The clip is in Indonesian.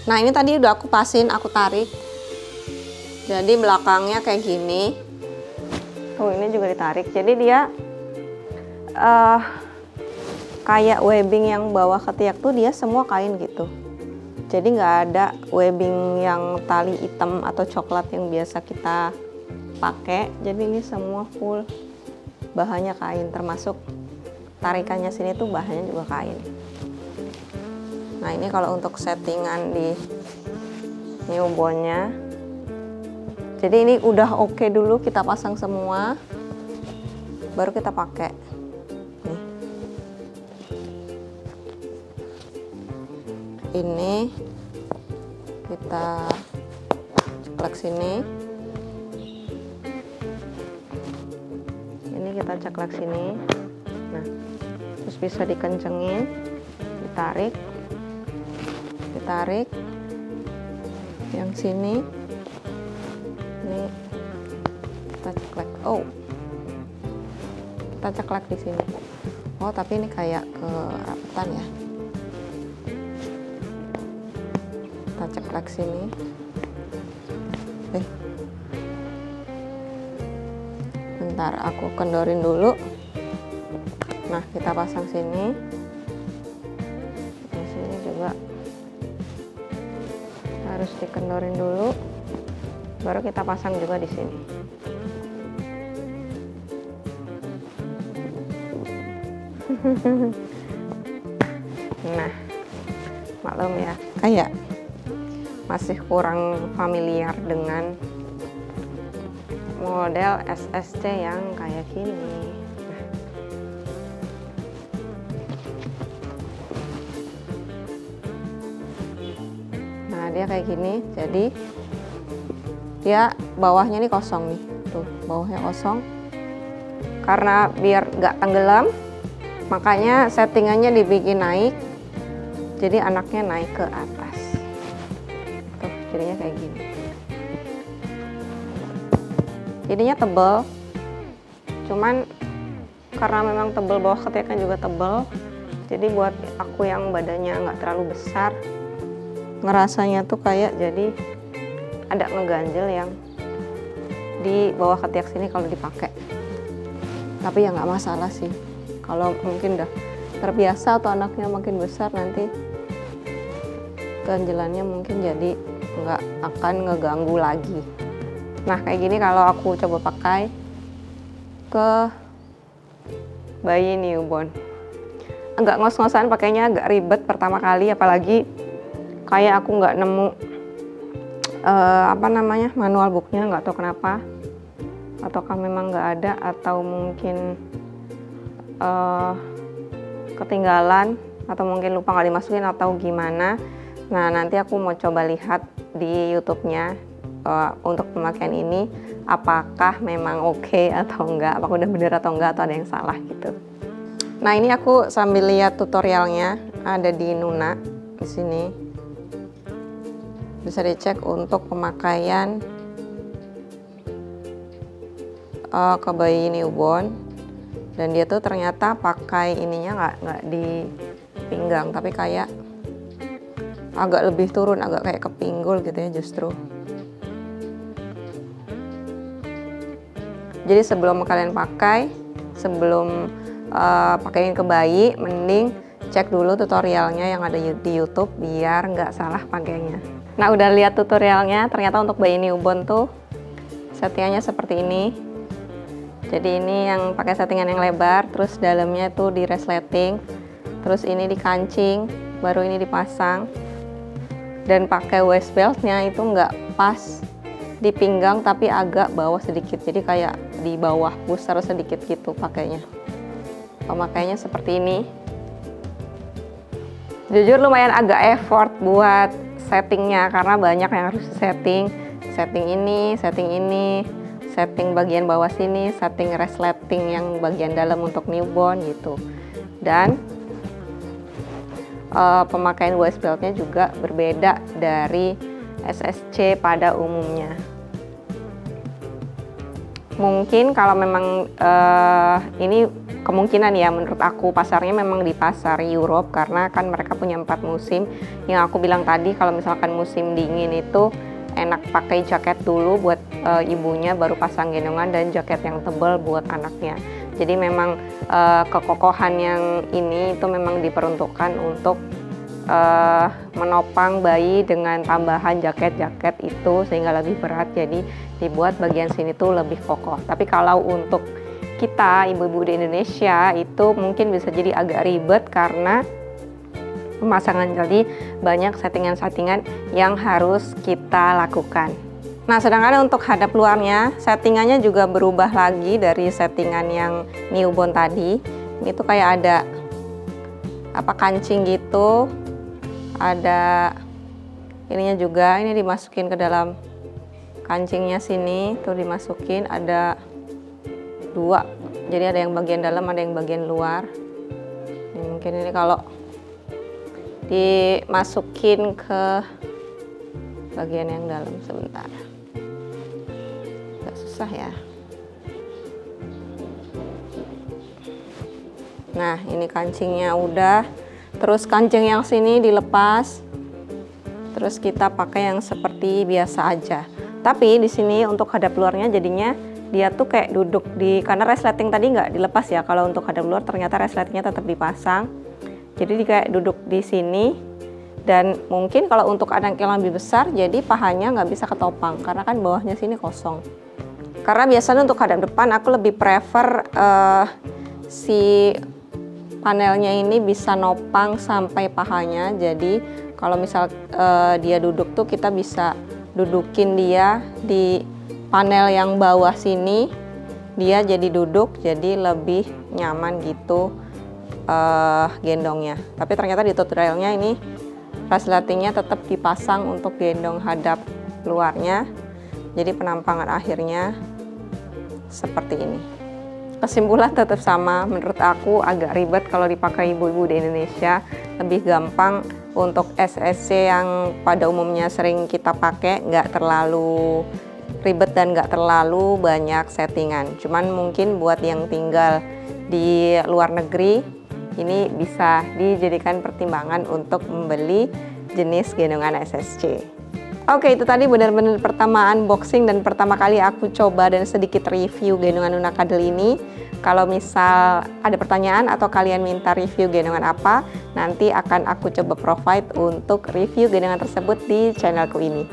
Nah ini tadi udah aku pasin, aku tarik. Jadi belakangnya kayak gini. Tuh ini juga ditarik. Jadi dia kayak webbing yang bawah ketiak tuh dia semua kain gitu. Jadi nggak ada webbing yang tali hitam atau coklat yang biasa kita pakai. Jadi ini semua full bahannya kain, termasuk tarikannya sini tuh bahannya juga kain. Nah ini kalau untuk settingan di newborn-nya. Jadi ini udah oke dulu, kita pasang semua, baru kita pakai. Nih. Ini kita ceklek sini. Ini kita ceklek sini. Nah, terus bisa dikencengin, ditarik. Ditarik yang sini, ini kita ceklek. Oh, kita ceklek di sini. Oh, tapi ini kayak kerapetan ya. Kita ceklek sini. Bentar, aku kendorin dulu. Nah, kita pasang sini. Di sini juga harus dikendorin dulu, baru kita pasang juga di sini. Nah, maklum ya, kayak masih kurang familiar dengan model SSC yang kayak gini. Nah, dia kayak gini, jadi dia bawahnya ini kosong nih, tuh bawahnya kosong. Karena biar nggak tenggelam, makanya settingannya dibikin naik, jadi anaknya naik ke atas. Tuh jadinya kayak gini. Jadinya tebel, cuman karena memang tebel, bawah ketiaknya juga tebel, jadi buat aku yang badannya nggak terlalu besar, ngerasanya tuh kayak jadi ada ngeganjel yang di bawah ketiak sini kalau dipakai. Tapi ya nggak masalah sih, kalau mungkin udah terbiasa atau anaknya makin besar, nanti ganjelannya mungkin jadi nggak akan ngeganggu lagi. Nah kayak gini kalau aku coba pakai ke bayi newborn, agak ngos-ngosan pakainya, agak ribet pertama kali, apalagi kayak aku nggak nemu manual booknya, nggak tahu kenapa, ataukah memang nggak ada, atau mungkin ketinggalan, atau mungkin lupa nggak dimasukin, atau gimana. Nah nanti aku mau coba lihat di YouTube-nya untuk pemakaian ini, apakah memang oke atau enggak, apakah udah bener atau enggak, atau ada yang salah gitu. Nah ini aku sambil lihat tutorialnya, ada di Nuna di sini. Bisa dicek untuk pemakaian ke bayi newborn, dan dia tuh ternyata pakai ininya nggak di pinggang, tapi kayak agak lebih turun, agak kayak ke pinggul gitu ya justru. Jadi sebelum kalian pakai, sebelum pakaiin ke bayi, mending cek dulu tutorialnya yang ada di YouTube biar nggak salah pakainya. Nah udah lihat tutorialnya, ternyata untuk bayi newborn tuh settingannya seperti ini. Jadi ini yang pakai settingan yang lebar, terus dalamnya tuh di resleting, terus ini dikancing, baru ini dipasang, dan pakai waist beltnya itu nggak pas di pinggang tapi agak bawah sedikit, jadi kayak di bawah pusar sedikit gitu pakainya. Pemakaiannya seperti ini. Jujur lumayan agak effort buat settingnya, karena banyak yang harus setting ini, setting bagian bawah sini, setting resleting yang bagian dalam untuk newborn gitu. Dan pemakaian waist beltnya juga berbeda dari SSC pada umumnya. Mungkin kalau memang ini kemungkinan ya menurut aku pasarnya memang di pasar Europe, karena kan mereka punya 4 musim. Yang aku bilang tadi, kalau misalkan musim dingin itu enak pakai jaket dulu buat ibunya, baru pasang gendongan dan jaket yang tebal buat anaknya. Jadi memang kekokohan yang ini itu memang diperuntukkan untuk menopang bayi dengan tambahan jaket-jaket itu sehingga lebih berat, jadi dibuat bagian sini tuh lebih kokoh. Tapi kalau untuk kita ibu-ibu di Indonesia itu mungkin bisa jadi agak ribet karena pemasangan, jadi banyak settingan-settingan yang harus kita lakukan. Nah, sedangkan untuk hadap luarnya settingannya juga berubah lagi dari settingan yang newborn tadi. Ini tuh kayak ada kancing gitu, ada ininya juga, ini dimasukin ke dalam kancingnya sini, tuh dimasukin, ada 2, jadi ada yang bagian dalam, ada yang bagian luar. Ini mungkin ini kalau dimasukin ke bagian yang dalam, sebentar, agak susah ya. Nah, ini kancingnya udah, terus kancing yang sini dilepas, terus kita pakai yang seperti biasa aja. Tapi di sini untuk hadap luarnya jadinya dia tuh kayak duduk di, karena resleting tadi nggak dilepas ya. Kalau untuk hadap luar ternyata resletingnya tetap dipasang, jadi dia kayak duduk di sini. Dan mungkin kalau untuk anak yang lebih besar, jadi pahanya nggak bisa ketopang karena kan bawahnya sini kosong. Karena biasanya untuk hadap depan aku lebih prefer si panelnya ini bisa nopang sampai pahanya. Jadi kalau misal dia duduk tuh kita bisa dudukin dia di panel yang bawah sini, dia jadi duduk, jadi lebih nyaman gitu gendongnya. Tapi ternyata di tutorialnya ini resletingnya tetap dipasang untuk gendong hadap luarnya, jadi penampangan akhirnya seperti ini. Kesimpulan tetap sama, menurut aku agak ribet kalau dipakai ibu-ibu di Indonesia. Lebih gampang untuk SSC yang pada umumnya sering kita pakai, nggak terlalu ribet dan nggak terlalu banyak settingan. Cuman mungkin buat yang tinggal di luar negeri, ini bisa dijadikan pertimbangan untuk membeli jenis gendongan SSC. Oke, itu tadi benar-benar pertama unboxing dan pertama kali aku coba dan sedikit review gendongan Nuna Cuddle ini. Kalau misal ada pertanyaan atau kalian minta review gendongan apa, nanti akan aku coba provide untuk review gendongan tersebut di channelku ini.